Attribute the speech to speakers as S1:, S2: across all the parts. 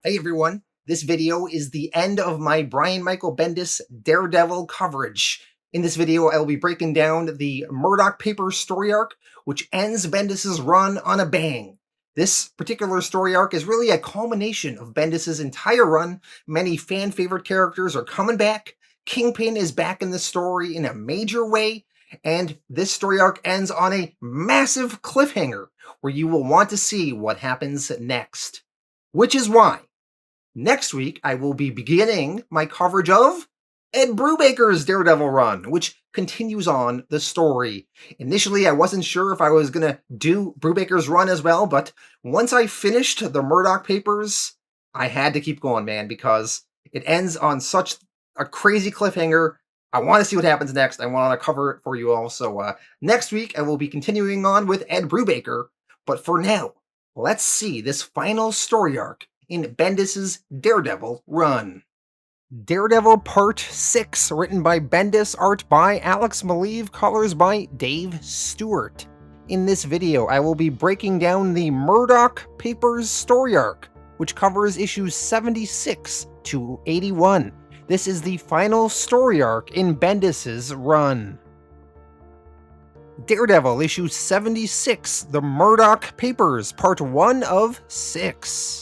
S1: Hey everyone, this video is the end of my Brian Michael Bendis Daredevil coverage. In this video, I will be breaking down the Murdock Papers story arc, which ends Bendis's run on a bang. This particular story arc is really a culmination of Bendis's entire run. Many fan-favorite characters are coming back. Kingpin is back in the story in a major way, and this story arc ends on a massive cliffhanger where you will want to see what happens next. Which is why next week, I will be beginning my coverage of Ed Brubaker's Daredevil run, which continues on the story. Initially, I wasn't sure if I was going to do Brubaker's run as well, but once I finished the Murdock Papers, I had to keep going, man, because it ends on such a crazy cliffhanger. I want to see what happens next. I want to cover it for you all. So next week, I will be continuing on with Ed Brubaker. But for now, let's see this final story arc in Bendis's Daredevil run. Daredevil Part 6, written by Bendis, art by Alex Maleev, colors by Dave Stewart. In this video, I will be breaking down the Murdock Papers story arc, which covers issues 76 to 81. This is the final story arc in Bendis's run. Daredevil, issue 76, The Murdock Papers, part 1 of 6.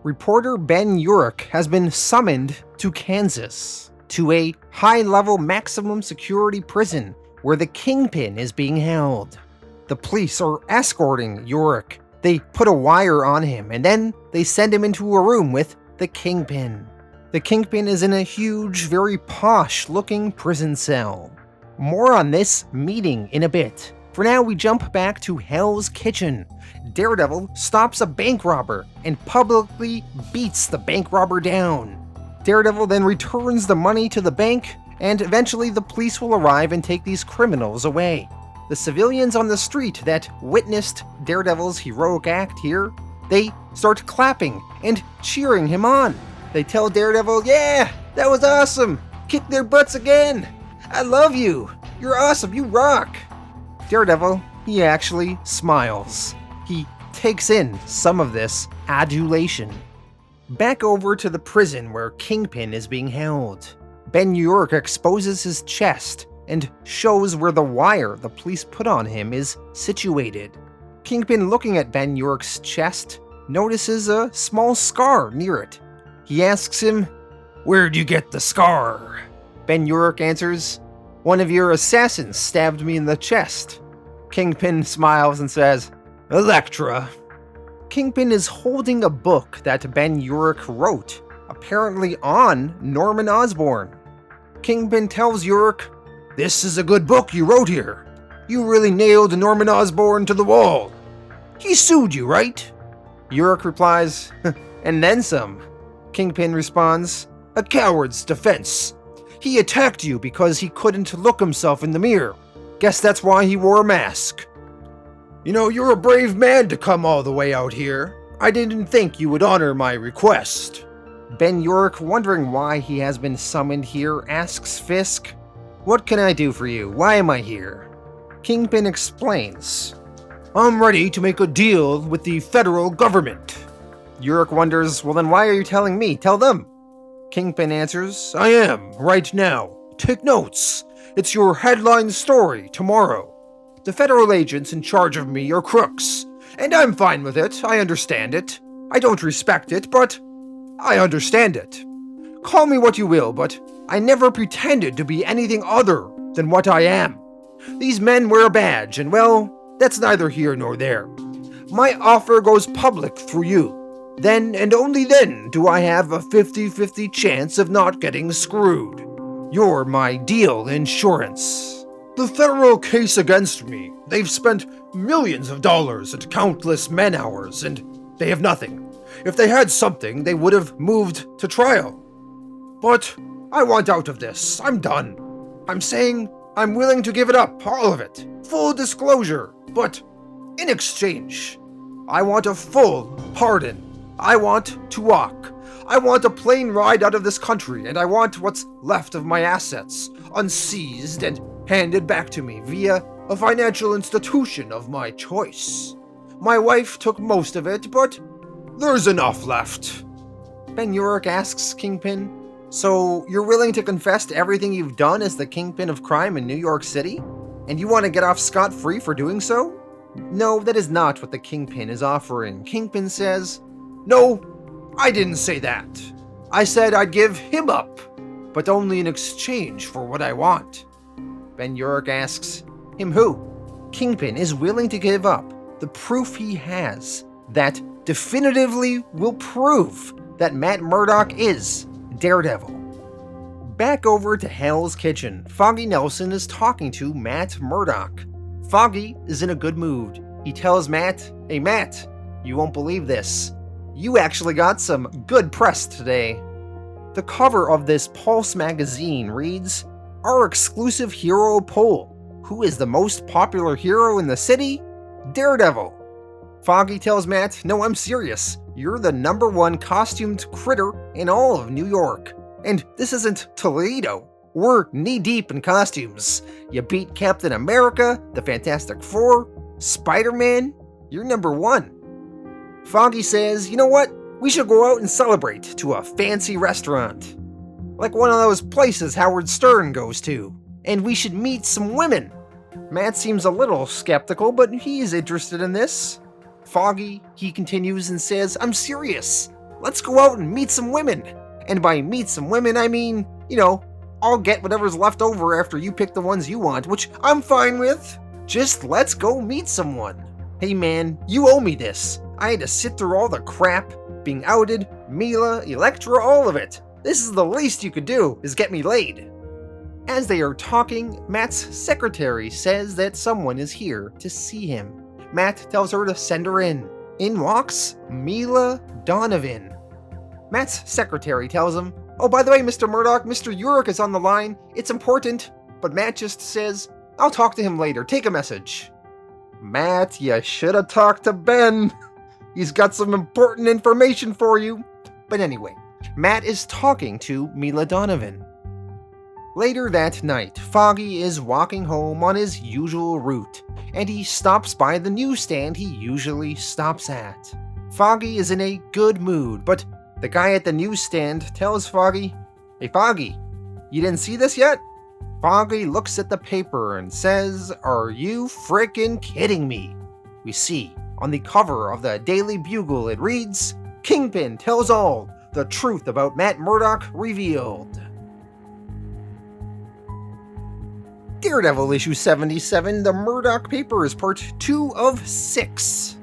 S1: Reporter Ben Urich has been summoned to Kansas, to a high-level maximum security prison where the Kingpin is being held. The police are escorting Urich. They put a wire on him, and then they send him into a room with the Kingpin. The Kingpin is in a huge, very posh-looking prison cell. More on this meeting in a bit. For now, we jump back to Hell's Kitchen. Daredevil stops a bank robber and publicly beats the bank robber down. Daredevil then returns the money to the bank, and eventually the police will arrive and take these criminals away. The civilians on the street that witnessed Daredevil's heroic act here, they start clapping and cheering him on. They tell Daredevil, "Yeah, that was awesome! Kick their butts again! I love you! You're awesome, you rock!" Daredevil, he actually smiles. He takes in some of this adulation. Back over to the prison where Kingpin is being held. Ben Urich exposes his chest and shows where the wire the police put on him is situated. Kingpin, looking at Ben Urich's chest, notices a small scar near it. He asks him, "Where'd you get the scar?" Ben Urich answers, "One of your assassins stabbed me in the chest." Kingpin smiles and says, "Elektra." Kingpin is holding a book that Ben Urich wrote, apparently on Norman Osborn. Kingpin tells Urich, "This is a good book you wrote here. You really nailed Norman Osborn to the wall. He sued you, right?" Urich replies, "And then some." Kingpin responds, "A coward's defense. He attacked you because he couldn't look himself in the mirror. Guess that's why he wore a mask. You know, you're a brave man to come all the way out here. I didn't think you would honor my request." Ben Urich, wondering why he has been summoned here, asks Fisk, "What can I do for you? Why am I here?" Kingpin explains, "I'm ready to make a deal with the federal government." Urich wonders, "Well then why are you telling me? Tell them." Kingpin answers, "I am, right now. Take notes. It's your headline story tomorrow. The federal agents in charge of me are crooks, and I'm fine with it. I understand it. I don't respect it, but I understand it. Call me what you will, but I never pretended to be anything other than what I am. These men wear a badge, and well, that's neither here nor there. My offer goes public through you. Then and only then do I have a 50-50 chance of not getting screwed. You're my deal insurance. The federal case against me, they've spent millions of dollars and countless man-hours, and they have nothing. If they had something, they would have moved to trial. But I want out of this. I'm done. I'm saying I'm willing to give it up, all of it. Full disclosure, but in exchange, I want a full pardon. I want to walk. I want a plane ride out of this country, and I want what's left of my assets, unseized and handed back to me via a financial institution of my choice. My wife took most of it, but There's enough left. Ben Urich asks Kingpin, so you're willing to confess to everything you've done as the Kingpin of crime in New York City? And you want to get off scot-free for doing so? No, that is not what the Kingpin is offering. Kingpin says, no, I didn't say that. I said I'd give him up, but only in exchange for what I want. Ben Urich asks, him who? Kingpin is willing to give up the proof he has that definitively will prove that Matt Murdock is Daredevil. Back over to Hell's Kitchen, Foggy Nelson is talking to Matt Murdock. Foggy is in a good mood. He tells Matt, hey Matt, you won't believe this. You actually got some good press today. The cover of this Pulse magazine reads, our exclusive hero poll. Who is the most popular hero in the city? Daredevil. Foggy tells Matt, no, I'm serious. You're the #1 costumed critter in all of New York. And this isn't Toledo. We're knee-deep in costumes. You beat Captain America, the Fantastic Four, Spider-Man. You're #1. Foggy says, you know what? We should go out and celebrate to a fancy restaurant. Like one of those places Howard Stern goes to. And we should meet some women. Matt seems a little skeptical, but he's interested in this. Foggy, he continues and says, I'm serious. Let's go out and meet some women. And by meet some women, I mean, I'll get whatever's left over after you pick the ones you want, which I'm fine with. Just let's go meet someone. Hey man, you owe me this. I had to sit through all the crap, being outed, Mila, Elektra, all of it. This is the least you could do, is get me laid. As they are talking, Matt's secretary says that someone is here to see him. Matt tells her to send her in. In walks Mila Donovan. Matt's secretary tells him, oh, by the way, Mr. Murdoch, Mr. Urich is on the line. It's important. But Matt just says, I'll talk to him later. Take a message. Matt, you should have talked to Ben. He's got some important information for you. But anyway, Matt is talking to Mila Donovan. Later that night, Foggy is walking home on his usual route, and he stops by the newsstand he usually stops at. Foggy is in a good mood, but the guy at the newsstand tells Foggy, hey Foggy, you didn't see this yet? Foggy looks at the paper and says, are you frickin' kidding me? We see, on the cover of the Daily Bugle it reads, Kingpin tells all, the truth about Matt Murdock revealed. Daredevil issue 77, The Murdock Papers, part 2 of 6.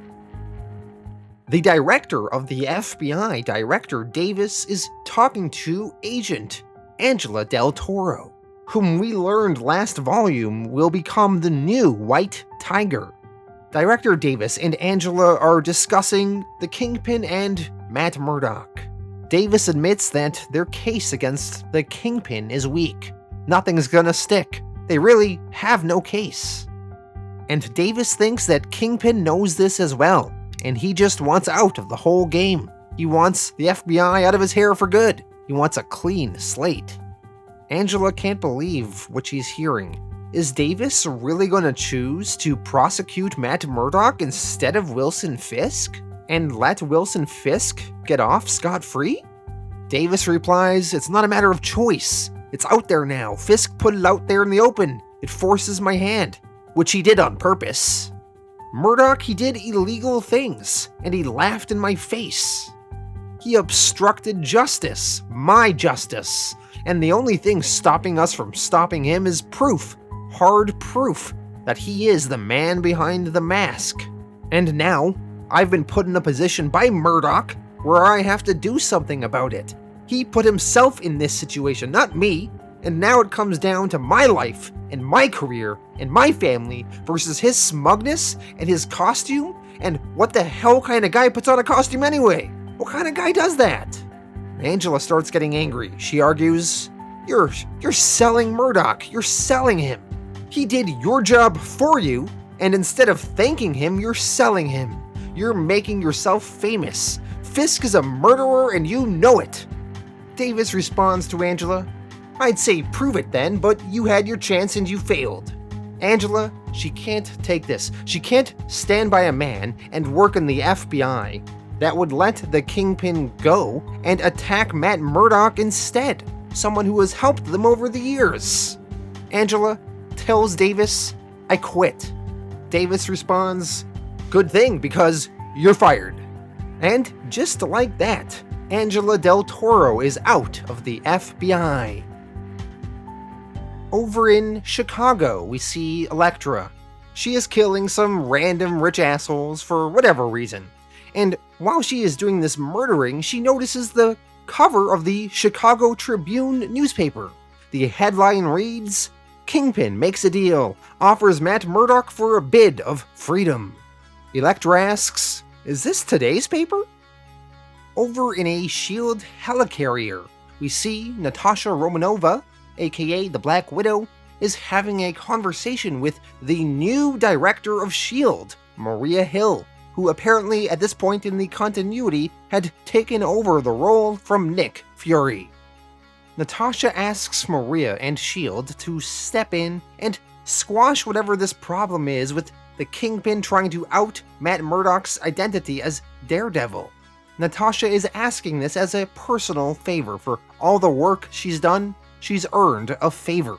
S1: The director of the FBI, Director Davis, is talking to Agent Angela Del Toro, whom we learned last volume will become the new White Tiger. Director Davis and Angela are discussing the Kingpin and Matt Murdock. Davis admits that their case against the Kingpin is weak. Nothing's gonna stick. They really have no case. And Davis thinks that Kingpin knows this as well, and he just wants out of the whole game. He wants the FBI out of his hair for good. He wants a clean slate. Angela can't believe what she's hearing. Is Davis really going to choose to prosecute Matt Murdock instead of Wilson Fisk? And let Wilson Fisk get off scot-free? Davis replies, it's not a matter of choice. It's out there now. Fisk put it out there in the open. It forces my hand, which he did on purpose. Murdoch, he did illegal things, and he laughed in my face. He obstructed justice, my justice, and the only thing stopping us from stopping him is proof, hard proof, that he is the man behind the mask. And now, I've been put in a position by Murdoch where I have to do something about it. He put himself in this situation, not me, and now it comes down to my life, and my career, and my family, versus his smugness, and his costume, and what the hell kind of guy puts on a costume anyway? What kind of guy does that? Angela starts getting angry. She argues, You're selling Murdoch, you're selling him. He did your job for you, and instead of thanking him, you're selling him. You're making yourself famous. Fisk is a murderer and you know it. Davis responds to Angela, I'd say prove it then, but you had your chance and you failed. Angela, she can't take this. She can't stand by a man and work in the FBI that would let the Kingpin go and attack Matt Murdock instead, someone who has helped them over the years. Angela tells Davis, "I quit." Davis responds, "Good thing, because you're fired." And just like that, Angela Del Toro is out of the FBI. Over in Chicago, we see Elektra. She is killing some random rich assholes for whatever reason. And while she is doing this murdering, she notices the cover of the Chicago Tribune newspaper. The headline reads, "Kingpin makes a deal, offers Matt Murdock for a bid of freedom." Elektra asks, "Is this today's paper?" Over in a S.H.I.E.L.D. helicarrier, we see Natasha Romanova, aka the Black Widow, is having a conversation with the new director of S.H.I.E.L.D., Maria Hill, who apparently at this point in the continuity had taken over the role from Nick Fury. Natasha asks Maria and S.H.I.E.L.D. to step in and squash whatever this problem is with the Kingpin trying to out Matt Murdock's identity as Daredevil. Natasha is asking this as a personal favor. For all the work she's done, she's earned a favor.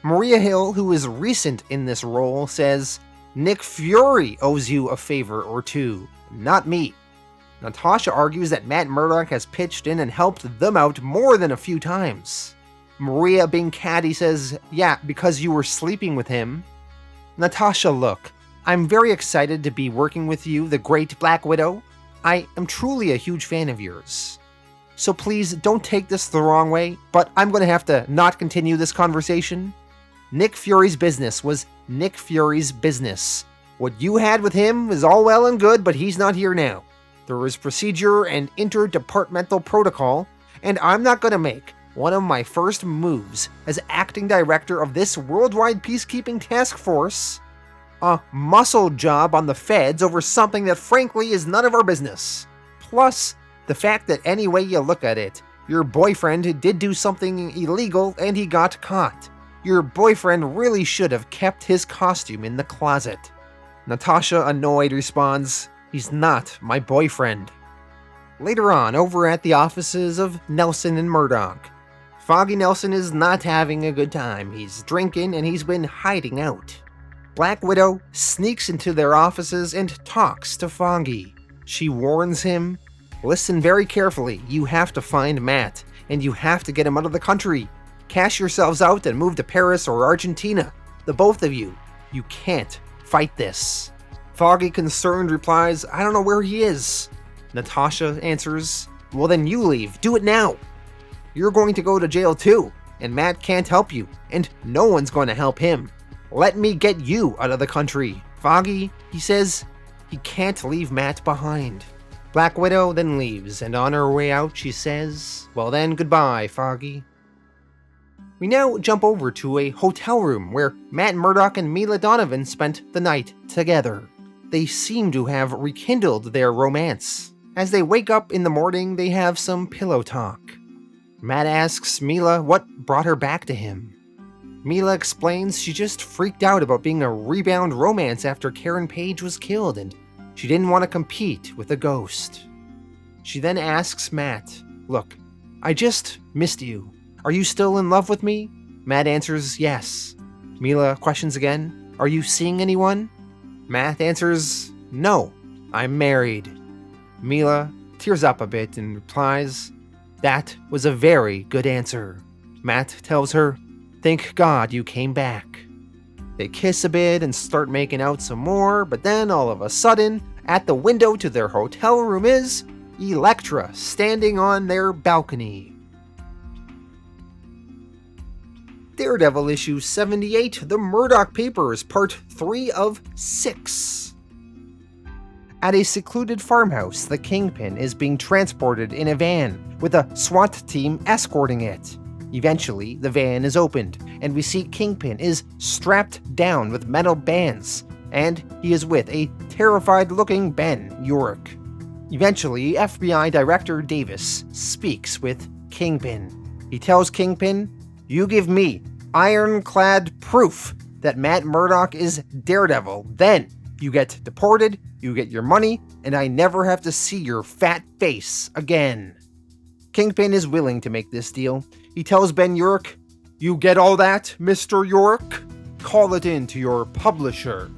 S1: Maria Hill, who is recent in this role, says, "Nick Fury owes you a favor or two, not me." Natasha argues that Matt Murdock has pitched in and helped them out more than a few times. Maria, being catty, says, "Yeah, because you were sleeping with him." Natasha, "Look, I'm very excited to be working with you, the great Black Widow. I am truly a huge fan of yours. So please don't take this the wrong way, but I'm going to have to not continue this conversation. Nick Fury's business was Nick Fury's business. What you had with him is all well and good, but he's not here now. There is procedure and interdepartmental protocol, and I'm not going to make one of my first moves as acting director of this worldwide peacekeeping task force a muscle job on the feds over something that frankly is none of our business. Plus, the fact that any way you look at it, your boyfriend did do something illegal and he got caught. Your boyfriend really should have kept his costume in the closet." Natasha, annoyed, responds, "He's not my boyfriend." Later on, over at the offices of Nelson and Murdoch, Foggy Nelson is not having a good time. He's drinking and he's been hiding out. Black Widow sneaks into their offices and talks to Foggy. She warns him, "Listen very carefully. You have to find Matt, and you have to get him out of the country. Cash yourselves out and move to Paris or Argentina. The both of you. You can't fight this." Foggy, concerned, replies, "I don't know where he is." Natasha answers, "Well then you leave. Do it now. You're going to go to jail too, and Matt can't help you, and no one's going to help him. Let me get you out of the country." Foggy, he says, he can't leave Matt behind. Black Widow then leaves, and on her way out she says, "Well then, goodbye, Foggy." We now jump over to a hotel room where Matt Murdock and Mila Donovan spent the night together. They seem to have rekindled their romance. As they wake up in the morning, they have some pillow talk. Matt asks Mila what brought her back to him. Mila explains she just freaked out about being a rebound romance after Karen Page was killed, and she didn't want to compete with a ghost. She then asks Matt, "Look, I just missed you. Are you still in love with me?" Matt answers yes. Mila questions again, "Are you seeing anyone?" Matt answers, "No, I'm married." Mila tears up a bit and replies, "That was a very good answer." Matt tells her, "Thank God you came back." They kiss a bit and start making out some more, but then all of a sudden, at the window to their hotel room is Elektra standing on their balcony. Daredevil issue 78, The Murdock Papers, part 3 of 6. At a secluded farmhouse, the Kingpin is being transported in a van, with a SWAT team escorting it. Eventually, the van is opened, and we see Kingpin is strapped down with metal bands, and he is with a terrified-looking Ben Urich. Eventually, FBI Director Davis speaks with Kingpin. He tells Kingpin, "You give me ironclad proof that Matt Murdock is Daredevil, then You get deported, you get your money, and I never have to see your fat face again. Kingpin is willing to make this deal. He tells Ben Urich, "You get all that, Mr. Urich? Call it in to your publisher."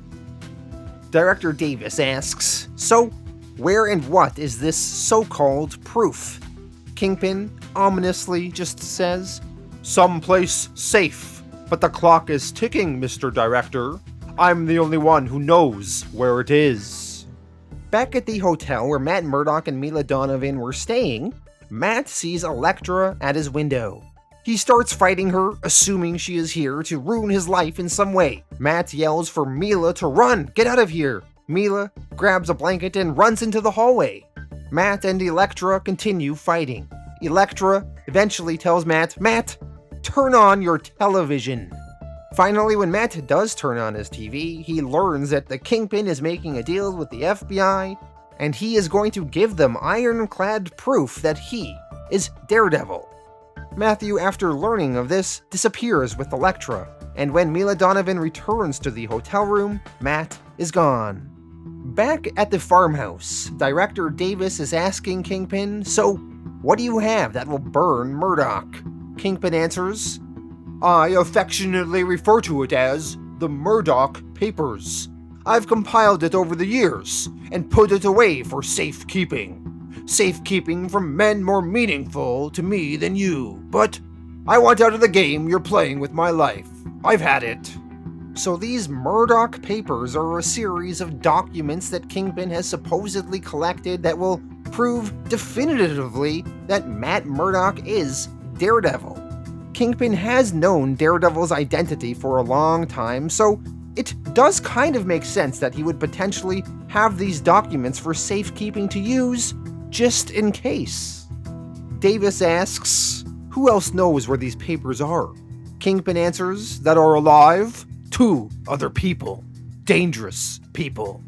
S1: Director Davis asks, "So, where and what is this so-called proof?" Kingpin ominously just says, "Someplace safe, but the clock is ticking, Mr. Director. I'm the only one who knows where it is." Back at the hotel where Matt Murdock and Mila Donovan were staying, Matt sees Elektra at his window. He starts fighting her, assuming she is here to ruin his life in some way. Matt yells for Mila to run, get out of here. Mila grabs a blanket and runs into the hallway. Matt and Elektra continue fighting. Elektra eventually tells Matt, "Matt, turn on your television." Finally, when Matt does turn on his TV, he learns that the Kingpin is making a deal with the FBI, and he is going to give them ironclad proof that he is Daredevil. Matthew, after learning of this, disappears with Elektra, and when Mila Donovan returns to the hotel room, Matt is gone. Back at the farmhouse, Director Davis is asking Kingpin, "So, what do you have that will burn Murdoch?" Kingpin answers, "I affectionately refer to it as the Murdock Papers. I've compiled it over the years and put it away for safekeeping. Safekeeping from men more meaningful to me than you, but I want out of the game you're playing with my life. I've had it." So these Murdock Papers are a series of documents that Kingpin has supposedly collected that will prove definitively that Matt Murdock is Daredevil. Kingpin has known Daredevil's identity for a long time, so it does kind of make sense that he would potentially have these documents for safekeeping to use, just in case. Davis asks, "Who else knows where these papers are?" Kingpin answers, "That are alive? 2 other people. Dangerous people."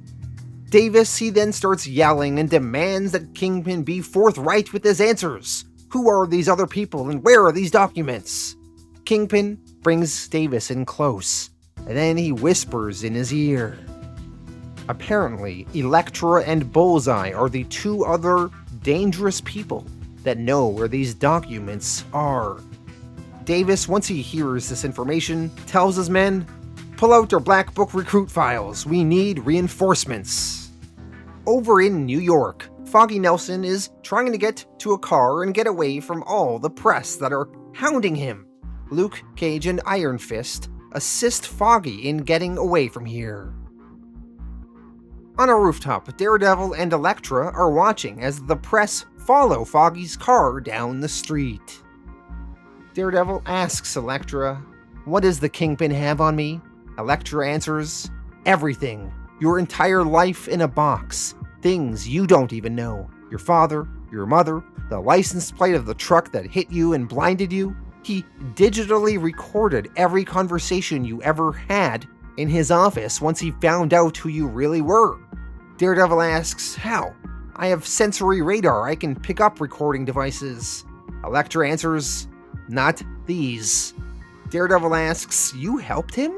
S1: He then starts yelling and demands that Kingpin be forthright with his answers. Who are these other people and where are these documents? Kingpin brings Davis in close, and then he whispers in his ear. Apparently, Elektra and Bullseye are the 2 other dangerous people that know where these documents are. Davis, once he hears this information, tells his men, "Pull out your Black Book recruit files. We need reinforcements." Over in New York, Foggy Nelson is trying to get to a car and get away from all the press that are hounding him. Luke Cage and Iron Fist assist Foggy in getting away from here. On a rooftop, Daredevil and Elektra are watching as the press follow Foggy's car down the street. Daredevil asks Elektra, "What does the Kingpin have on me?" Elektra answers, "Everything. Your entire life in a box. Things you don't even know. Your father, your mother, the license plate of the truck that hit you and blinded you. He digitally recorded every conversation you ever had in his office once he found out who you really were." Daredevil asks, "How?" "I have sensory radar. I can pick up recording devices." Elektra answers, "Not these." Daredevil asks, "You helped him?"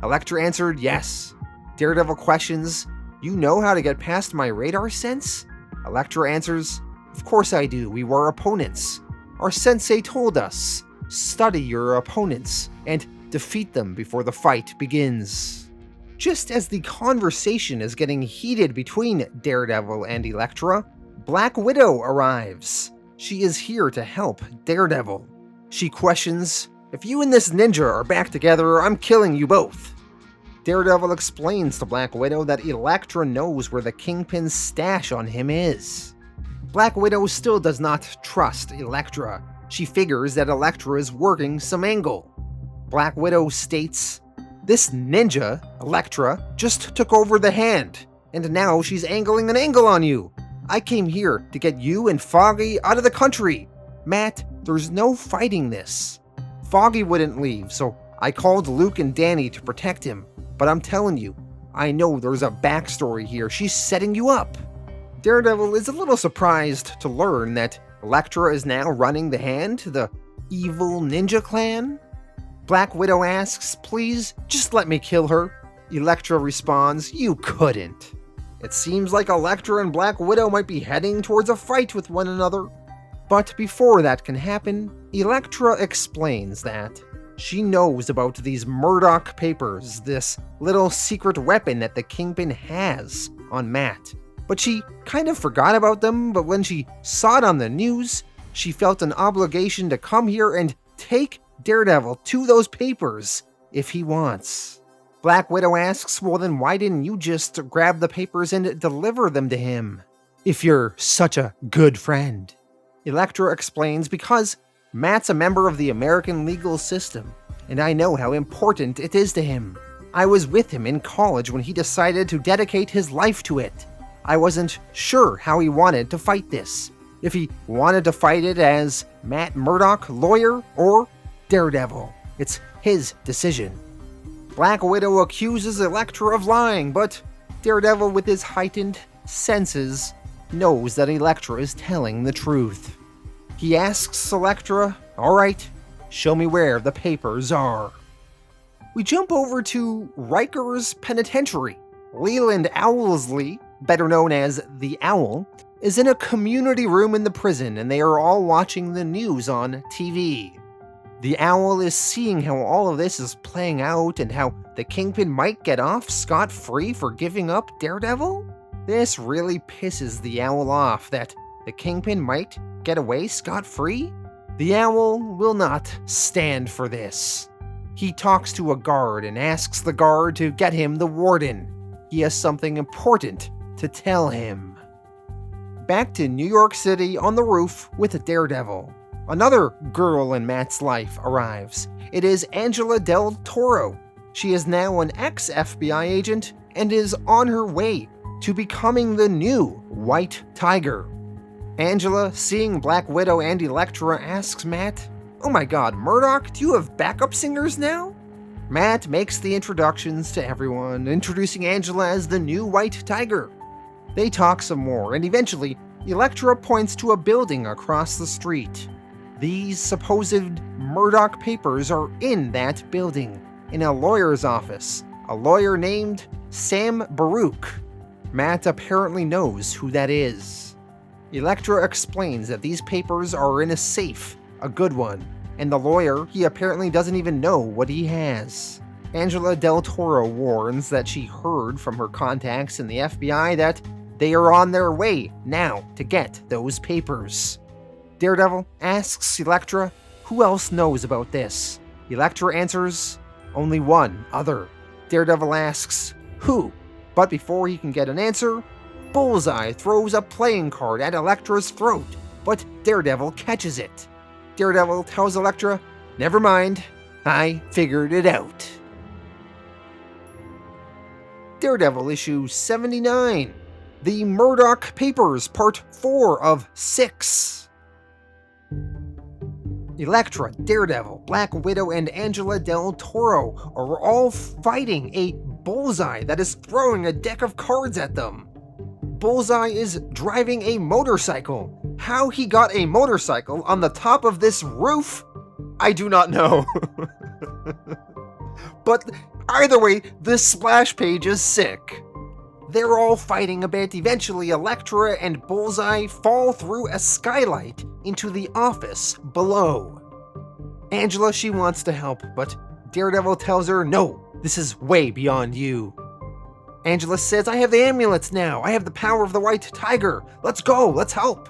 S1: Elektra answered, "Yes." Daredevil questions, "You know how to get past my radar sense?" Elektra answers, "Of course I do. We were opponents. Our sensei told us, study your opponents and defeat them before the fight begins." Just as the conversation is getting heated between Daredevil and Elektra, Black Widow arrives. She is here to help Daredevil. She questions, "If you and this ninja are back together, I'm killing you both." Daredevil explains to Black Widow that Elektra knows where the Kingpin's stash on him is. Black Widow still does not trust Elektra. She figures that Elektra is working some angle. Black Widow states, "This ninja, Elektra, just took over the hand, and now she's angling an angle on you. I came here to get you and Foggy out of the country. Matt, there's no fighting this. Foggy wouldn't leave, so I called Luke and Danny to protect him. But I'm telling you, I know there's a backstory here. She's setting you up." Daredevil is a little surprised to learn that Elektra is now running the hand to the evil ninja clan. Black Widow asks, "Please, just let me kill her." Elektra responds, "You couldn't." It seems like Elektra and Black Widow might be heading towards a fight with one another. But before that can happen, Elektra explains that she knows about these Murdock Papers, this little secret weapon that the Kingpin has on Matt. But she kind of forgot about them, but when she saw it on the news, she felt an obligation to come here and take Daredevil to those papers if he wants. Black Widow asks, "Well then why didn't you just grab the papers and deliver them to him, if you're such a good friend?" Elektra explains, "Because Matt's a member of the American legal system, and I know how important it is to him. I was with him in college when he decided to dedicate his life to it. I wasn't sure how he wanted to fight this. If he wanted to fight it as Matt Murdock, lawyer, or Daredevil. It's his decision." Black Widow accuses Elektra of lying, but Daredevil, with his heightened senses, knows that Elektra is telling the truth. He asks Elektra, "Alright, show me where the papers are." We jump over to Rikers Penitentiary. Leland Owlsley, better known as the Owl, is in a community room in the prison, and they are all watching the news on TV. The Owl is seeing how all of this is playing out and how the Kingpin might get off scot-free for giving up Daredevil. This really pisses the Owl off, that the Kingpin might get away scot-free. The Owl will not stand for this. He talks to a guard and asks the guard to get him the warden. He has something important to tell him. Back to New York City on the roof with Daredevil. Another girl in Matt's life arrives. It is Angela Del Toro. She is now an ex-FBI agent and is on her way to becoming the new White Tiger. Angela, seeing Black Widow and Elektra, asks Matt, "Oh my god, Murdoch, do you have backup singers now?" Matt makes the introductions to everyone, introducing Angela as the new White Tiger. They talk some more, and eventually, Elektra points to a building across the street. These supposed Murdock Papers are in that building, in a lawyer's office, a lawyer named Sam Baruch. Matt apparently knows who that is. Elektra explains that these papers are in a safe, a good one, and the lawyer, he apparently doesn't even know what he has. Angela Del Toro warns that she heard from her contacts in the FBI that they are on their way now to get those papers. Daredevil asks Elektra who else knows about this. Elektra answers, "Only one other." Daredevil asks, "Who?" But before he can get an answer, Bullseye throws a playing card at Elektra's throat, but Daredevil catches it. Daredevil tells Elektra, "Never mind, I figured it out." Daredevil issue 79, The Murdock Papers, Part 4 of 6. Elektra, Daredevil, Black Widow, and Angela Del Toro are all fighting a Bullseye that is throwing a deck of cards at them. Bullseye is driving a motorcycle. How he got a motorcycle on the top of this roof, I do not know. But either way, this splash page is sick. They're all fighting a bit. Eventually, Elektra and Bullseye fall through a skylight into the office below. Angela, she wants to help, but Daredevil tells her, "No, this is way beyond you." Angela says, "I have the amulets now. I have the power of the White Tiger. Let's go, let's help."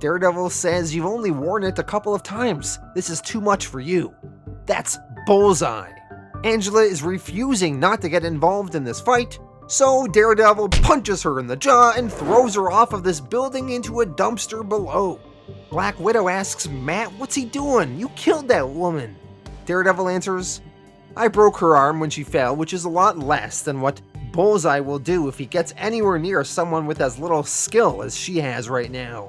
S1: Daredevil says, "You've only worn it a couple of times. This is too much for you." That's Bullseye. Angela is refusing not to get involved in this fight, so Daredevil punches her in the jaw and throws her off of this building into a dumpster below. Black Widow asks Matt, "What's he doing? You killed that woman." Daredevil answers, "I broke her arm when she fell, which is a lot less than what Bullseye will do if he gets anywhere near someone with as little skill as she has right now."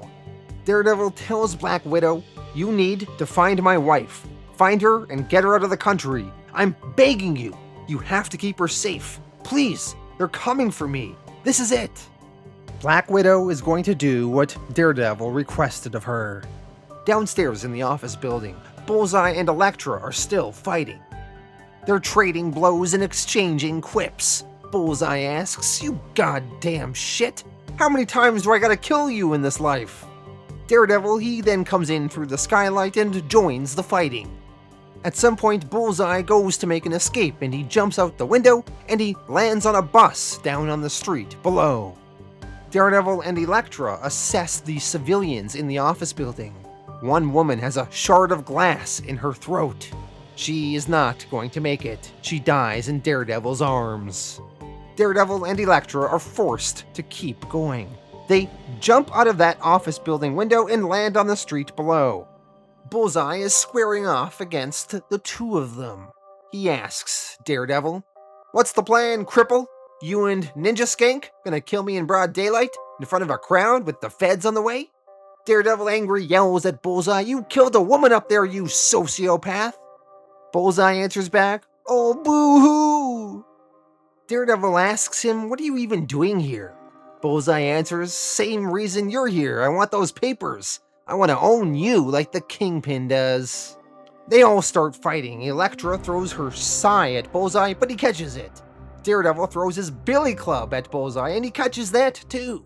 S1: Daredevil tells Black Widow, "You need to find my wife. Find her and get her out of the country. I'm begging you. You have to keep her safe. Please, they're coming for me. This is it." Black Widow is going to do what Daredevil requested of her. Downstairs in the office building, Bullseye and Elektra are still fighting. They're trading blows and exchanging quips. Bullseye asks, "You goddamn shit! How many times do I gotta kill you in this life?" Daredevil, he then comes in through the skylight and joins the fighting. At some point, Bullseye goes to make an escape and he jumps out the window and he lands on a bus down on the street below. Daredevil and Elektra assess the civilians in the office building. One woman has a shard of glass in her throat. She is not going to make it. She dies in Daredevil's arms. Daredevil and Elektra are forced to keep going. They jump out of that office building window and land on the street below. Bullseye is squaring off against the two of them. He asks Daredevil, "What's the plan, cripple? You and Ninja Skank gonna kill me in broad daylight in front of a crowd with the feds on the way?" Daredevil angry yells at Bullseye, "You killed a woman up there, you sociopath!" Bullseye answers back, "Oh, boo-hoo!" Daredevil asks him, "What are you even doing here?" Bullseye answers, "Same reason you're here. I want those papers. I want to own you like the Kingpin does." They all start fighting. Elektra throws her sai at Bullseye, but he catches it. Daredevil throws his billy club at Bullseye, and he catches that too.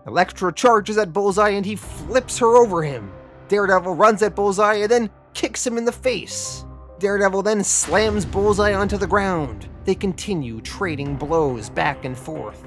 S1: Elektra charges at Bullseye, and he flips her over him. Daredevil runs at Bullseye and then kicks him in the face. Daredevil then slams Bullseye onto the ground. They continue trading blows back and forth.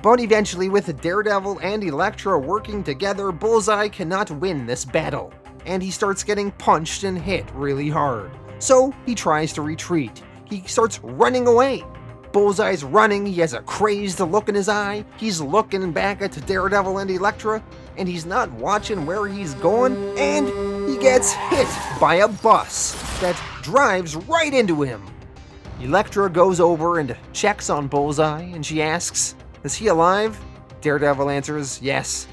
S1: But eventually, with Daredevil and Elektra working together, Bullseye cannot win this battle, and he starts getting punched and hit really hard. So he tries to retreat. He starts running away. Bullseye's running, he has a crazed look in his eye, he's looking back at Daredevil and Elektra, and he's not watching where he's going, and he gets hit by a bus that drives right into him. Elektra goes over and checks on Bullseye, and she asks, "Is he alive?" Daredevil answers, yes,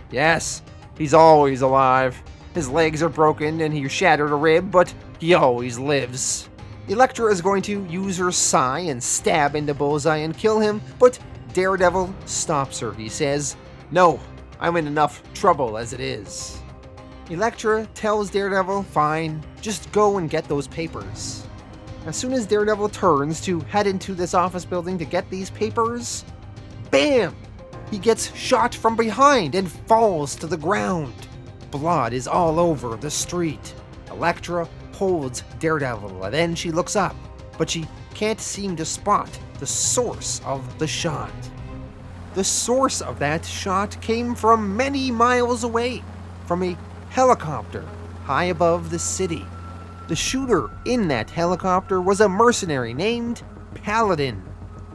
S1: he's always alive. His legs are broken and he shattered a rib, but he always lives. Elektra is going to use her sai and stab into Bullseye and kill him, but Daredevil stops her. He says, "No, I'm in enough trouble as it is." Elektra tells Daredevil, "Fine, just go and get those papers." As soon as Daredevil turns to head into this office building to get these papers, bam! He gets shot from behind and falls to the ground. Blood is all over the street. Elektra holds Daredevil, and then she looks up, but she can't seem to spot the source of the shot. The source of that shot came from many miles away, from a helicopter high above the city. The shooter in that helicopter was a mercenary named Paladin.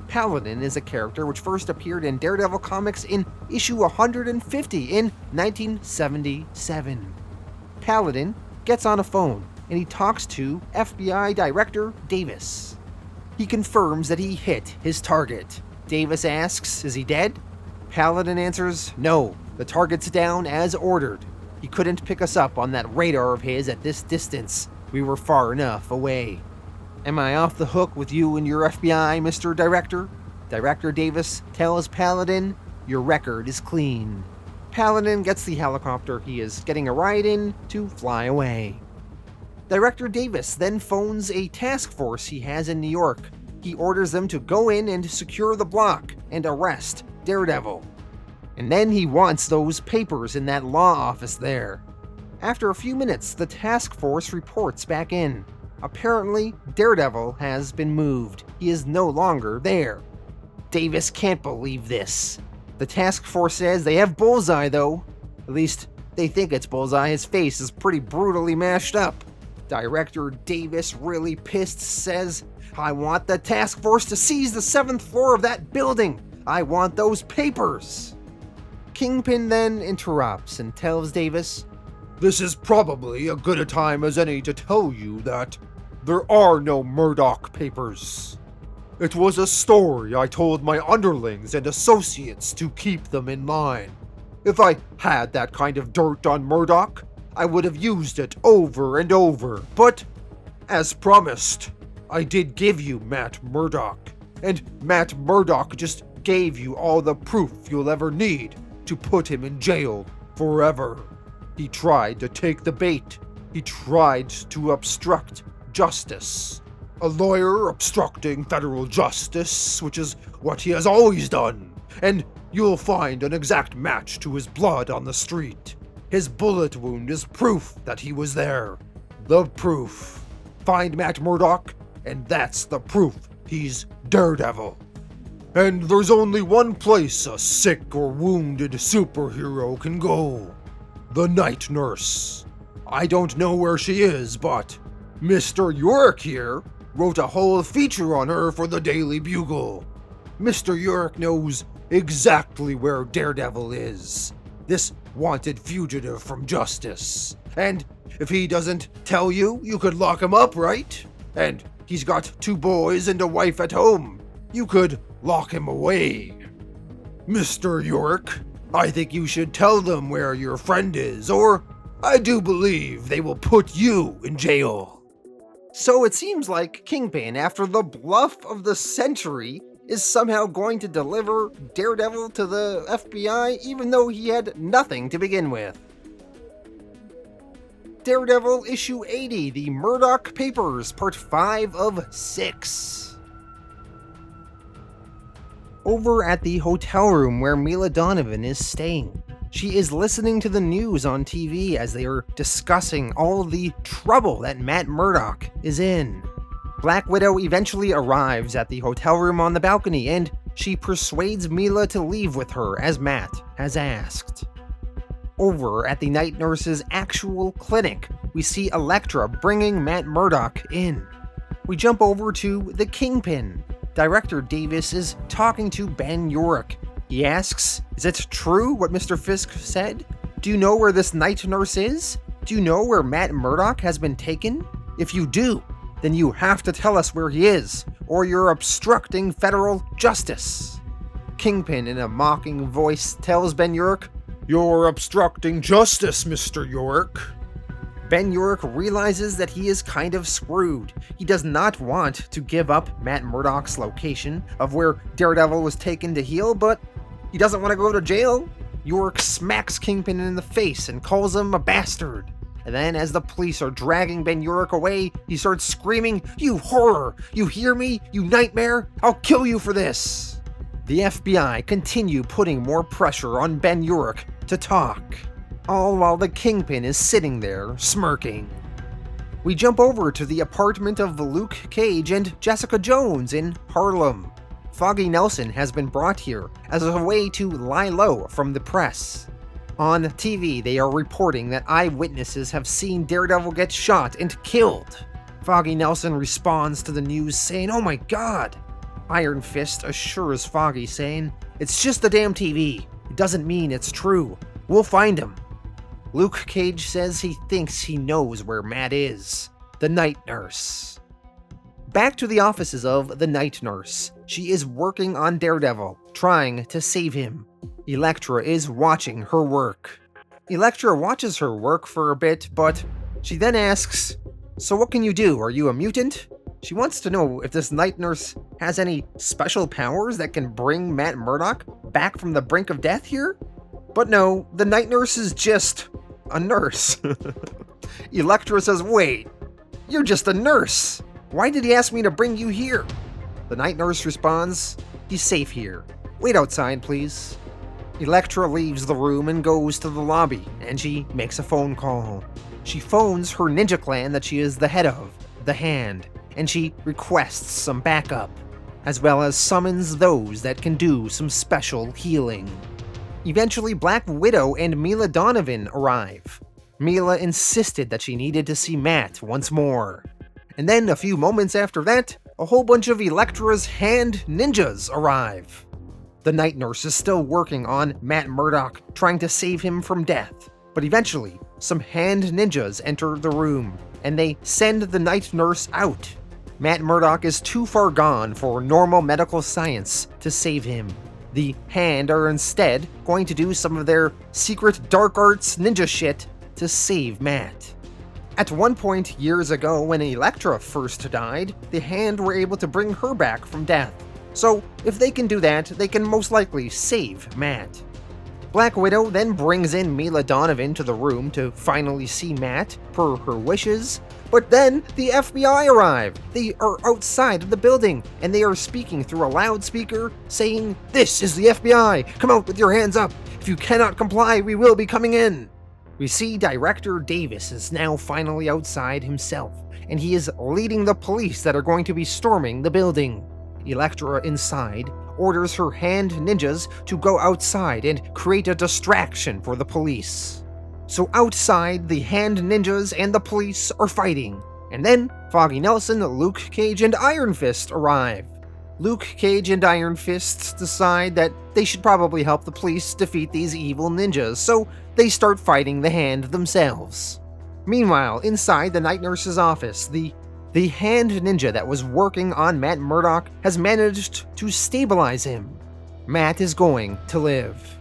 S1: Paladin is a character which first appeared in Daredevil comics in issue 150 in 1977. Paladin gets on a phone and he talks to FBI Director Davis. He confirms that he hit his target. Davis asks, "Is he dead?" Paladin answers, "No, the target's down as ordered. He couldn't pick us up on that radar of his at this distance. We were far enough away." "Am I off the hook with you and your FBI, Mr. Director?" Director Davis tells Paladin, "Your record is clean." Paladin gets the helicopter he is getting a ride in to fly away. Director Davis then phones a task force he has in New York. He orders them to go in and secure the block and arrest Daredevil. And then he wants those papers in that law office there. After a few minutes, the task force reports back in. Apparently, Daredevil has been moved. He is no longer there. Davis can't believe this. The task force says they have Bullseye, though. At least, they think it's Bullseye. His face is pretty brutally mashed up. Director Davis, really pissed, says, "I want the task force to seize the 7th floor of that building. I want those papers." Kingpin then interrupts and tells Davis, "This is probably as good a time as any to tell you that there are no Murdock Papers. It was a story I told my underlings and associates to keep them in line. If I had that kind of dirt on Murdoch, I would have used it over and over. But, as promised, I did give you Matt Murdock, and Matt Murdock just gave you all the proof you'll ever need to put him in jail forever. He tried to take the bait. He tried to obstruct justice. A lawyer obstructing federal justice, which is what he has always done, and you'll find an exact match to his blood on the street. His bullet wound is proof that he was there. The proof. Find Matt Murdock, and that's the proof he's Daredevil. And there's only one place a sick or wounded superhero can go. The night nurse. I don't know where she is, but Mr. York here wrote a whole feature on her for the Daily Bugle. Mr. York knows exactly where Daredevil is, this wanted fugitive from justice. And if he doesn't tell you, you could lock him up, right? And he's got 2 boys and a wife at home. You could lock him away. Mr. York, I think you should tell them where your friend is, or I do believe they will put you in jail. So it seems like Kingpin, after the bluff of the century, is somehow going to deliver Daredevil to the FBI, even though he had nothing to begin with. Daredevil issue 80, the Murdock Papers, part 5 of 6. Over at the hotel room where Mila Donovan is staying, she is listening to the news on TV as they are discussing all the trouble that Matt Murdock is in. Black Widow eventually arrives at the hotel room on the balcony, and she persuades Mila to leave with her as Matt has asked. Over at the night nurse's actual clinic, we see Elektra bringing Matt Murdock in. We jump over to the Kingpin. Director Davis is talking to Ben Urich. He asks, "Is it true what Mr. Fisk said? Do you know where this night nurse is? Do you know where Matt Murdock has been taken? If you do, then you have to tell us where he is, or you're obstructing federal justice." Kingpin, in a mocking voice, tells Ben Urich, "You're obstructing justice, Mr. York." Ben Urich realizes that he is kind of screwed. He does not want to give up Matt Murdock's location of where Daredevil was taken to heal, but he doesn't want to go to jail. Urich smacks Kingpin in the face and calls him a bastard. And then, as the police are dragging Ben Urich away, he starts screaming, "You horror! You hear me? You nightmare! I'll kill you for this!" The FBI continue putting more pressure on Ben Urich to talk, all while the Kingpin is sitting there, smirking. We jump over to the apartment of Luke Cage and Jessica Jones in Harlem. Foggy Nelson has been brought here as a way to lie low from the press. On TV, they are reporting that eyewitnesses have seen Daredevil get shot and killed. Foggy Nelson responds to the news saying, "Oh my god!" Iron Fist assures Foggy, saying, "It's just a damn TV. It doesn't mean it's true. We'll find him." Luke Cage says he thinks he knows where Matt is. The night nurse. Back to the offices of the night nurse. She is working on Daredevil, trying to save him. Elektra is watching her work. Elektra watches her work for a bit, but she then asks, "So what can you do? Are you a mutant?" She wants to know if this night nurse has any special powers that can bring Matt Murdock back from the brink of death here. But no, the night nurse is just a nurse. Elektra says, "Wait, you're just a nurse. Why did he ask me to bring you here?" The night nurse responds, "He's safe here. Wait outside, please." Elektra leaves the room and goes to the lobby, and she makes a phone call. She phones her ninja clan that she is the head of, the Hand, and she requests some backup, as well as summons those that can do some special healing. Eventually, Black Widow and Mila Donovan arrive. Mila insisted that she needed to see Matt once more. And then, a few moments after that, a whole bunch of Elektra's Hand ninjas arrive. The night nurse is still working on Matt Murdock, trying to save him from death. But eventually, some Hand ninjas enter the room, and they send the night nurse out. Matt Murdock is too far gone for normal medical science to save him. The Hand are instead going to do some of their secret dark arts ninja shit to save Matt. At one point years ago, when Elektra first died, the Hand were able to bring her back from death. So, if they can do that, they can most likely save Matt. Black Widow then brings in Mila Donovan to the room to finally see Matt, per her wishes, But then the FBI arrive. They are outside of the building, and they are speaking through a loudspeaker, saying, "This is the FBI! Come out with your hands up! If you cannot comply, we will be coming in!" We see Director Davis is now finally outside himself, and he is leading the police that are going to be storming the building. Elektra inside orders her hand ninjas to go outside and create a distraction for the police. So outside, the hand ninjas and the police are fighting, and then Foggy Nelson, Luke Cage, and Iron Fist arrive. Luke Cage and Iron Fist decide that they should probably help the police defeat these evil ninjas, so they start fighting the hand themselves. Meanwhile, inside the night nurse's office, the hand ninja that was working on Matt Murdock has managed to stabilize him. Matt is going to live.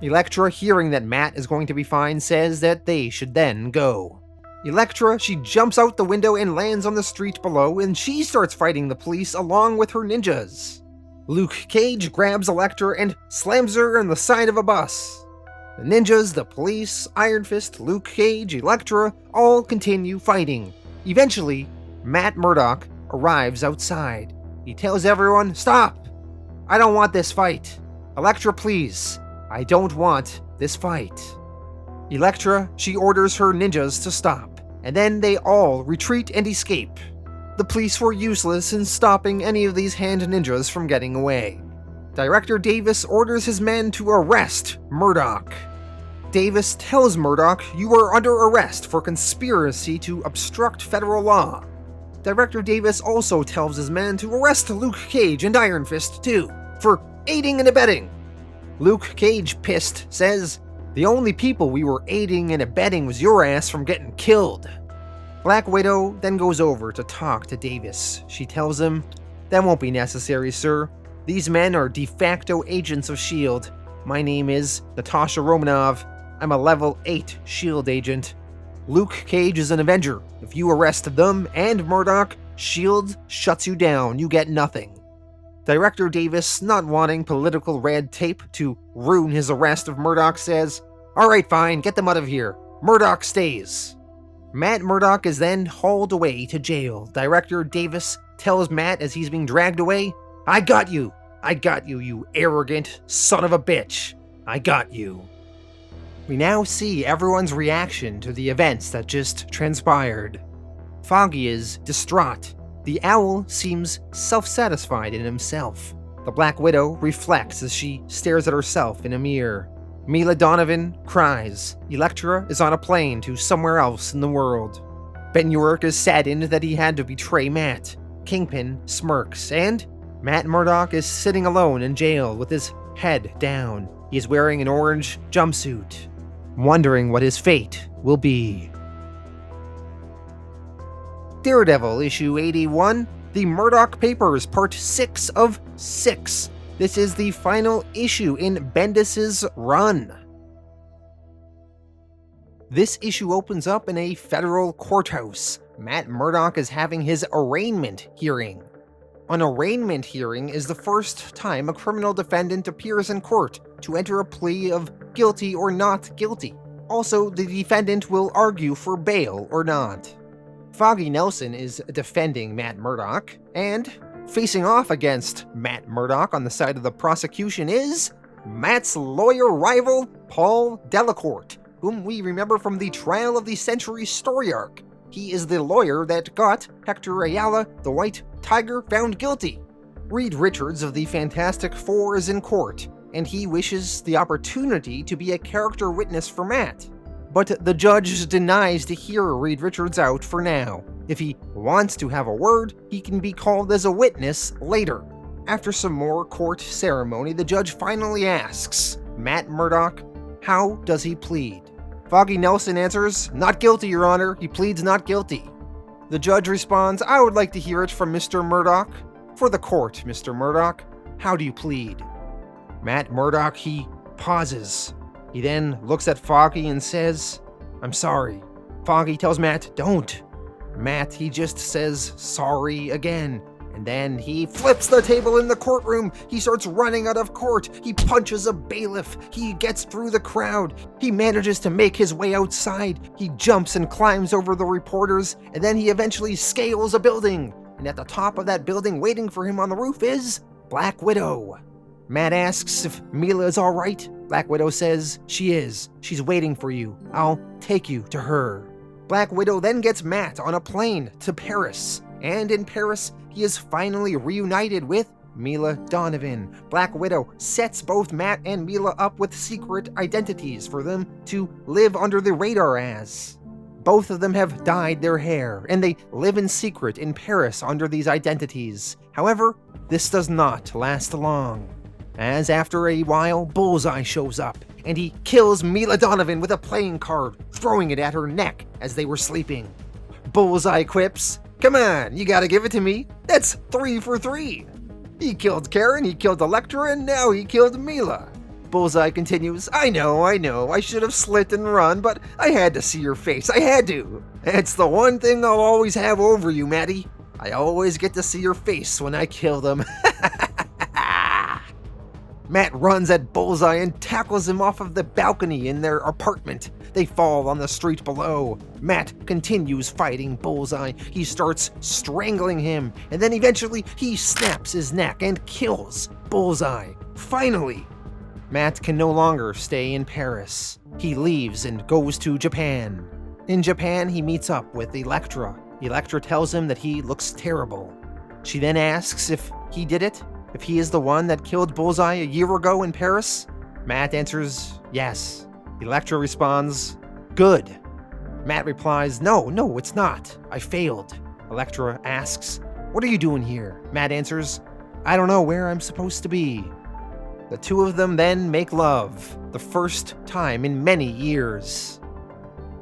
S1: Elektra, hearing that Matt is going to be fine, says that they should then go. Elektra, she jumps out the window and lands on the street below, and she starts fighting the police along with her ninjas. Luke Cage grabs Elektra and slams her in the side of a bus. The ninjas, the police, Iron Fist, Luke Cage, Elektra all continue fighting. Eventually, Matt Murdock arrives outside. He tells everyone, "Stop! I don't want this fight. Elektra, please. I don't want this fight." Elektra, she orders her ninjas to stop, and then they all retreat and escape. The police were useless in stopping any of these hand ninjas from getting away. Director Davis orders his men to arrest Murdoch. Davis tells Murdoch, "You are under arrest for conspiracy to obstruct federal law." Director Davis also tells his men to arrest Luke Cage and Iron Fist too, for aiding and abetting. Luke Cage, pissed, says, "The only people we were aiding and abetting was your ass from getting killed." Black Widow then goes over to talk to Davis. She tells him, "That won't be necessary, sir. These men are de facto agents of S.H.I.E.L.D. My name is Natasha Romanov. I'm a level 8 S.H.I.E.L.D. agent. Luke Cage is an Avenger. If you arrest them and Murdoch, S.H.I.E.L.D. shuts you down. You get nothing." Director Davis, not wanting political red tape to ruin his arrest of Murdoch, says, "Alright, fine, get them out of here. Murdoch stays." Matt Murdock is then hauled away to jail. Director Davis tells Matt as he's being dragged away, I got you, you arrogant son of a bitch. I got you." We now see everyone's reaction to the events that just transpired. Foggy is distraught. The Owl seems self-satisfied in himself. The Black Widow reflects as she stares at herself in a mirror. Mila Donovan cries. Elektra is on a plane to somewhere else in the world. Ben Urich is saddened that he had to betray Matt. Kingpin smirks, and Matt Murdock is sitting alone in jail with his head down. He is wearing an orange jumpsuit, wondering what his fate will be. Daredevil issue 81, The Murdock Papers, part 6 of 6. This is the final issue in Bendis' run. This issue opens up in a federal courthouse. Matt Murdock is having his arraignment hearing. An arraignment hearing is the first time a criminal defendant appears in court to enter a plea of guilty or not guilty. Also, the defendant will argue for bail or not. Foggy Nelson is defending Matt Murdock, and facing off against Matt Murdock on the side of the prosecution is Matt's lawyer rival, Paul Delacourt, whom we remember from the Trial of the Century story arc. He is the lawyer that got Hector Ayala, the White Tiger, found guilty. Reed Richards of the Fantastic Four is in court, and he wishes the opportunity to be a character witness for Matt. But the judge denies to hear Reed Richards out for now. If he wants to have a word, he can be called as a witness later. After some more court ceremony, the judge finally asks Matt Murdock, how does he plead? Foggy Nelson answers, "Not guilty, Your Honor. He pleads not guilty." The judge responds, "I would like to hear it from Mr. Murdock. For the court, Mr. Murdock, how do you plead?" Matt Murdock, he pauses. He then looks at Foggy and says, "I'm sorry." Foggy tells Matt, "Don't." Matt, he just says sorry again, And then he flips the table in the courtroom. He starts running out of court. He punches a bailiff. He gets through the crowd. He manages to make his way outside. He jumps and climbs over the reporters, and then he eventually scales a building. And at the top of that building, waiting for him on the roof, is Black Widow. Matt asks if Mila is all right. Black Widow says she is. She's waiting for you. I'll take you to her. Black Widow then gets Matt on a plane to Paris. And in Paris, he is finally reunited with Mila Donovan. Black Widow sets both Matt and Mila up with secret identities for them to live under the radar as. Both of them have dyed their hair, and they live in secret in Paris under these identities. However, this does not last long, as after a while, Bullseye shows up, and he kills Mila Donovan with a playing card, throwing it at her neck as they were sleeping. Bullseye quips, "Come on, you gotta give it to me. That's 3 for 3. He killed Karen, he killed Elektra, and now he killed Mila." Bullseye continues, I know, I should have slit and run, but I had to see your face, I had to. It's the one thing I'll always have over you, Maddie. I always get to see your face when I kill them." Matt runs at Bullseye and tackles him off of the balcony in their apartment. They fall on the street below. Matt continues fighting Bullseye. He starts strangling him, and then eventually he snaps his neck and kills Bullseye. Finally, Matt can no longer stay in Paris. He leaves and goes to Japan. In Japan, he meets up with Elektra. Elektra tells him that he looks terrible. She then asks if he did it, if he is the one that killed Bullseye a year ago in Paris. Matt answers, yes. Elektra responds, good. Matt replies, no, it's not. I failed. Elektra asks, what are you doing here? Matt answers, I don't know where I'm supposed to be. The two of them then make love, the first time in many years.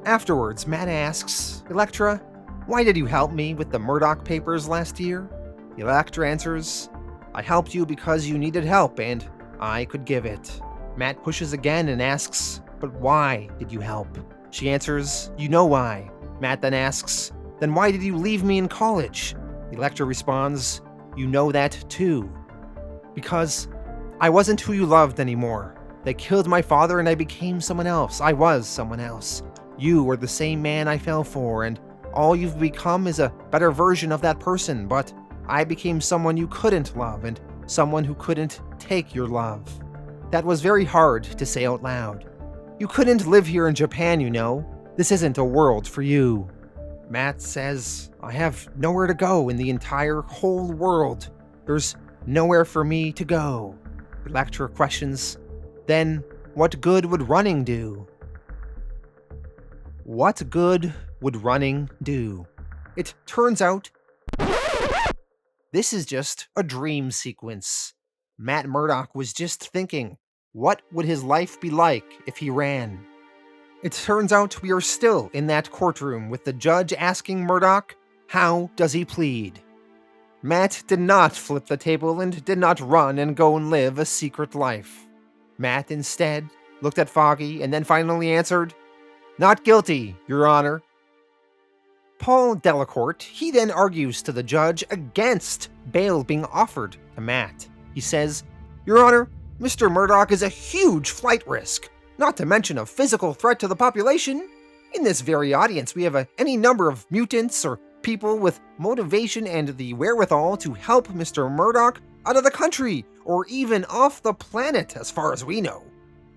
S1: Afterwards, Matt asks, Elektra, why did you help me with the Murdock Papers last year? Elektra answers, I helped you because you needed help and I could give it. Matt pushes again and asks, but why did you help? She answers, you know why. Matt then asks, then why did you leave me in college? Elektra responds, you know that too. Because I wasn't who you loved anymore. They killed my father and I became someone else. I was someone else. You were the same man I fell for, and all you've become is a better version of that person, but I became someone you couldn't love and someone who couldn't take your love. That was very hard to say out loud. You couldn't live here in Japan, you know. This isn't a world for you. Matt says, I have nowhere to go in the entire whole world. There's nowhere for me to go. Elektra questions, then what good would running do? What good would running do? It turns out this is just a dream sequence. Matt Murdock was just thinking, what would his life be like if he ran? It turns out we are still in that courtroom with the judge asking Murdock, how does he plead? Matt did not flip the table and did not run and go and live a secret life. Matt instead looked at Foggy and then finally answered, not guilty, Your Honor. Paul Delacourt, he then argues to the judge against bail being offered to Matt. He says, Your Honor, Mr. Murdoch is a huge flight risk, not to mention a physical threat to the population. In this very audience, we have any number of mutants or people with motivation and the wherewithal to help Mr. Murdoch out of the country, or even off the planet as far as we know.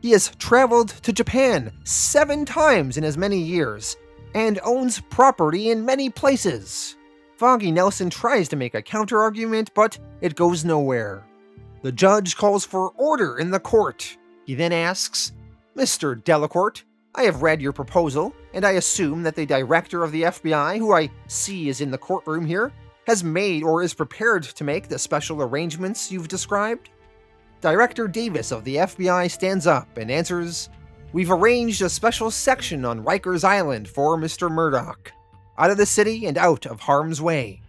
S1: He has traveled to Japan 7 times in as many years, and owns property in many places. Foggy Nelson tries to make a counter-argument, but it goes nowhere. The judge calls for order in the court. He then asks, Mr. Delacourt, I have read your proposal, and I assume that the director of the FBI, who I see is in the courtroom here, has made or is prepared to make the special arrangements you've described? Director Davis of the FBI stands up and answers, We've arranged a special section on Rikers Island for Mr. Murdoch, out of the city and out of harm's way.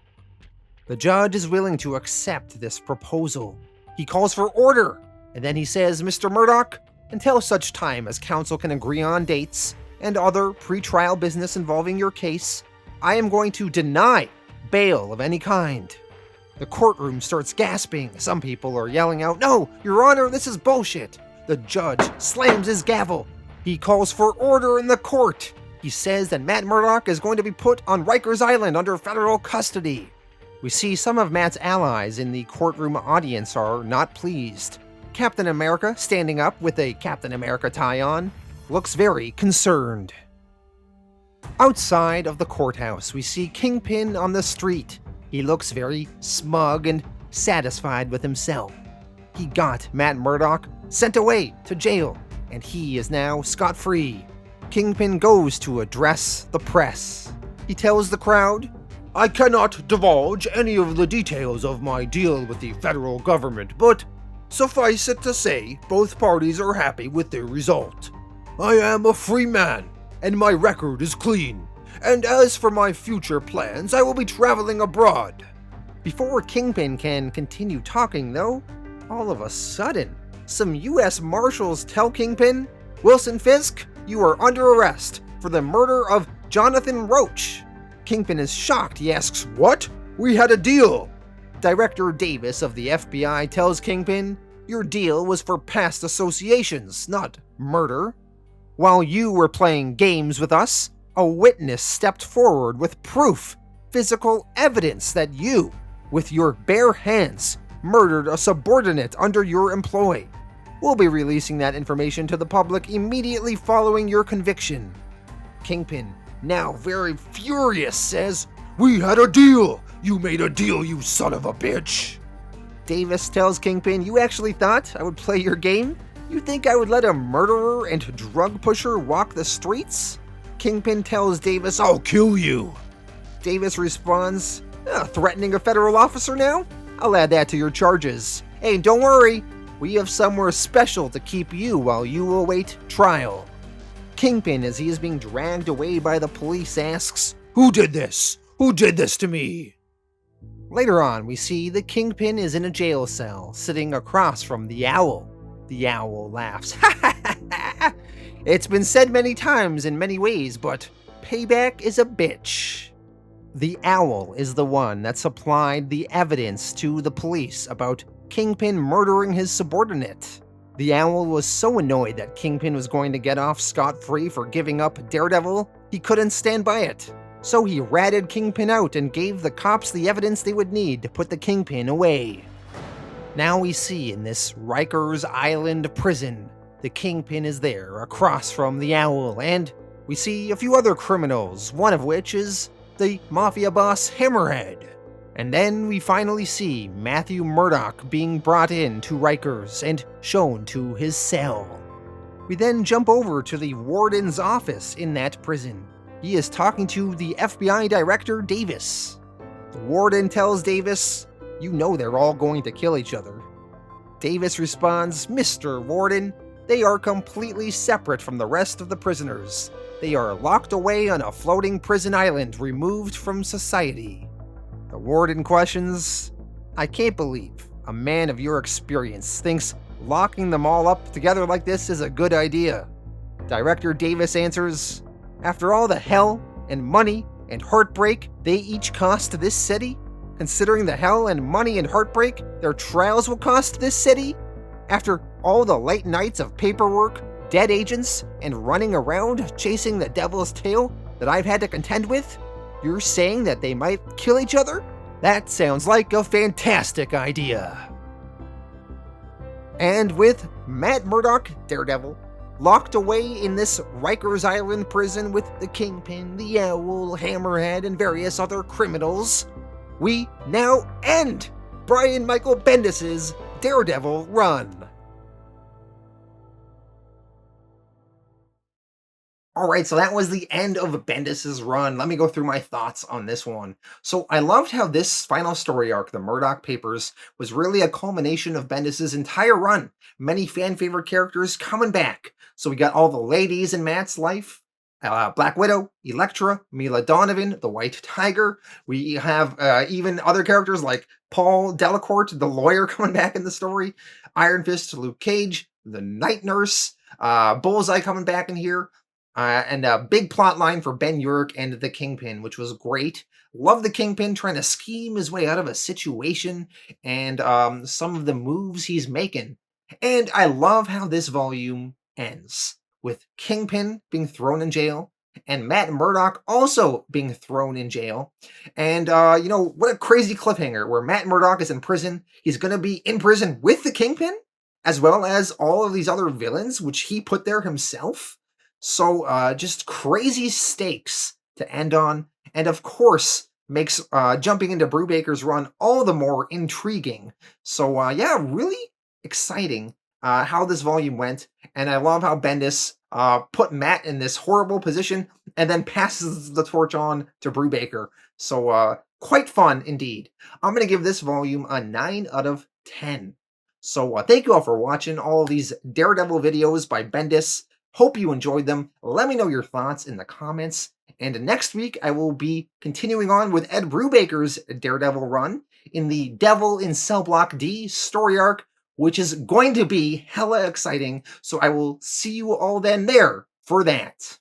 S1: The judge is willing to accept this proposal. He calls for order, and then he says, Mr. Murdoch, until such time as counsel can agree on dates and other pre-trial business involving your case, I am going to deny bail of any kind. The courtroom starts gasping. Some people are yelling out, "No, Your Honor, this is bullshit." The judge slams his gavel. He calls for order in the court. He says that Matt Murdock is going to be put on Rikers Island under federal custody. We see some of Matt's allies in the courtroom audience are not pleased. Captain America, standing up with a Captain America tie on, looks very concerned. Outside of the courthouse, we see Kingpin on the street. He looks very smug and satisfied with himself. He got Matt Murdock sent away to jail, and he is now scot-free. Kingpin goes to address the press. He tells the crowd, "I cannot divulge any of the details of my deal with the federal government, but suffice it to say, both parties are happy with the result. I am a free man, and my record is clean. And as for my future plans, I will be traveling abroad." Before Kingpin can continue talking, though, all of a sudden, some U.S. Marshals tell Kingpin, "Wilson Fisk, you are under arrest for the murder of Jonathan Roach." Kingpin is shocked. He asks, "What? We had a deal." Director Davis of the FBI tells Kingpin, "Your deal was for past associations, not murder. While you were playing games with us, a witness stepped forward with proof, physical evidence that you, with your bare hands, murdered a subordinate under your employ. We'll be releasing that information to the public immediately following your conviction." Kingpin, now very furious, says, "We had a deal! You made a deal, you son of a bitch!" Davis tells Kingpin, "You actually thought I would play your game? You think I would let a murderer and drug pusher walk the streets?" Kingpin tells Davis, "I'll kill you." Davis responds, "Threatening a federal officer now? I'll add that to your charges. Hey, don't worry, we have somewhere special to keep you while you await trial." Kingpin, as he is being dragged away by the police, asks, "Who did this? Who did this to me?" Later on, we see the Kingpin is in a jail cell, sitting across from the Owl. The Owl laughs. "It's been said many times in many ways, but payback is a bitch." The Owl is the one that supplied the evidence to the police about Kingpin murdering his subordinate. The Owl was so annoyed that Kingpin was going to get off scot-free for giving up Daredevil, he couldn't stand by it. So he ratted Kingpin out and gave the cops the evidence they would need to put the Kingpin away. Now we see in this Rikers Island prison, the Kingpin is there across from the Owl, and we see a few other criminals, one of which is the mafia boss Hammerhead. And then we finally see Matthew Murdock being brought in to Rikers and shown to his cell. We then jump over to the warden's office in that prison. He is talking to the FBI director Davis. The warden tells Davis, "You know they're all going to kill each other." Davis responds, "Mr. Warden, they are completely separate from the rest of the prisoners. They are locked away on a floating prison island removed from society." The warden questions, "I can't believe a man of your experience thinks locking them all up together like this is a good idea." Director Davis answers, "After all the hell and money and heartbreak they each cost this city, considering the hell and money and heartbreak their trials will cost this city, after all the late nights of paperwork, dead agents, and running around chasing the devil's tail that I've had to contend with, you're saying that they might kill each other? That sounds like a fantastic idea." And with Matt Murdock, Daredevil, locked away in this Rikers Island prison with the Kingpin, the Owl, Hammerhead, and various other criminals, we now end Brian Michael Bendis' Daredevil run. Alright, so that was the end of Bendis' run. Let me go through my thoughts on this one. So I loved how this final story arc, the Murdock Papers, was really a culmination of Bendis' entire run. Many fan-favorite characters coming back. So we got all the ladies in Matt's life. Black Widow, Elektra, Mila Donovan, the White Tiger. We have even other characters like Paul Delacourt, the lawyer, coming back in the story. Iron Fist, Luke Cage, the Night Nurse, Bullseye coming back in here. And a big plot line for Ben Urich and the Kingpin, which was great. Love the Kingpin trying to scheme his way out of a situation and some of the moves he's making. And I love how this volume ends with Kingpin being thrown in jail and Matt Murdock also being thrown in jail. And, what a crazy cliffhanger where Matt Murdock is in prison. He's going to be in prison with the Kingpin as well as all of these other villains, which he put there himself. So just crazy stakes to end on. And of course, makes jumping into Brubaker's run all the more intriguing. So yeah, really exciting how this volume went. And I love how Bendis put Matt in this horrible position and then passes the torch on to Brubaker. So quite fun indeed. I'm going to give this volume a 9 out of 10. So thank you all for watching all of these Daredevil videos by Bendis. Hope you enjoyed them. Let me know your thoughts in the comments. And next week, I will be continuing on with Ed Brubaker's Daredevil run in the Devil in Cell Block D story arc, which is going to be hella exciting. So I will see you all then there for that.